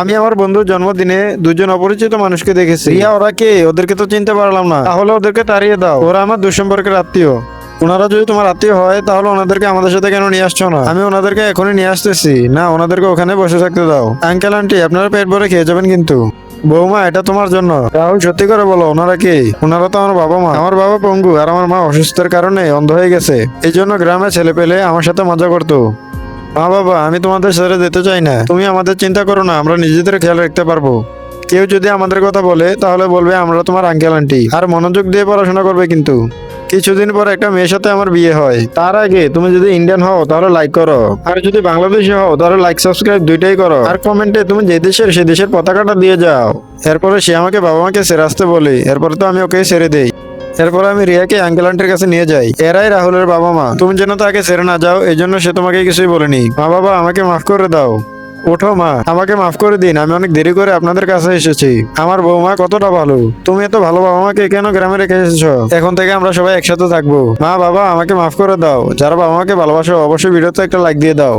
আমি আমার বন্ধুর জন্মদিনে দুজন অপরিচিত মানুষকে দেখেছি। রিয়া, ওরা কে? ওদেরকে তো চিনতে পারলাম না। তাহলে ওদেরকে তাড়িয়ে দাও, ওরা আমার দুঃসম্পর্কের আত্মীয়। ওনারা যদি তোমার আত্মীয় হয় তাহলে ওনাদেরকে আমাদের সাথে কেন নিয়ে আসছো না? আমি ওনাদেরকে এখনই নিয়ে আসতেছি। না, ওনাদেরকে ওখানে বসে থাকতে দাও। আঙ্কেল আন্টি, আপনারা পেট ভরে খেয়ে যাবেন কিন্তু। বৌমা, এটা তোমার জন্য। রাহুল, সত্যি করে বলো, ওনারা কে? ওনারা তো আমার বাবা মা। আমার বাবা পঙ্গু আর আমার মা অসুস্থের কারণে অন্ধ হয়ে গেছে। এই জন্য গ্রামে ছেলে পেলে আমার সাথে মজা করতো। মা বাবা, আমি তোমাদের ছেড়ে যেতে চাই না। তুমি আমাদের চিন্তা করো না, আমরা নিজেদের খেয়াল রাখতে পারবো। কেউ যদি আমাদের কথা বলে তাহলে বলবে আমরা তোমার আঙ্কেল আন্টি। আর মনোযোগ দিয়ে পড়াশোনা করবে কিন্তু। কিছুদিন পর একটা মেয়ের সাথে আমার বিয়ে হয়। তার আগে তুমি যদি ইন্ডিয়ান হও তাহলে লাইক করো, আর যদি বাংলাদেশি হও তাহলে লাইক সাবস্ক্রাইব দুইটাই করো। আর কমেন্টে তুমি যে দেশের সে দেশের পতাকাটা দিয়ে যাও। এরপরে সে আমাকে বাবা মাকে ছেড়ে আসতে বলে, এরপরে তো আমি ওকে ছেড়ে দেই। এরপর আমি রিয়াকে আঙ্কেল আন্টির কাছে নিয়ে যাই। এরাই রাহুলের বাবা মা। তুমি যেন তাকে ছেড়ে না যাও, এই জন্য সে তোমাকে কিছুই বলেনি। মা বাবা, আমাকে মাফ করে দাও। ওঠো মা, আমাকে মাফ করে দিন। আমি অনেক দেরি করে আপনাদের কাছে এসেছি। আমার বৌমা কতটা ভালো। তুমি এত ভালো বাবা মাকে কেন গ্রামে রেখে এসেছো? এখন থেকে আমরা সবাই একসাথে থাকবো। মা বাবা, আমাকে মাফ করে দাও। যারা বাবা মাকে ভালোবাসো অবশ্যই ভিডিওতে একটা লাইক দিয়ে দাও।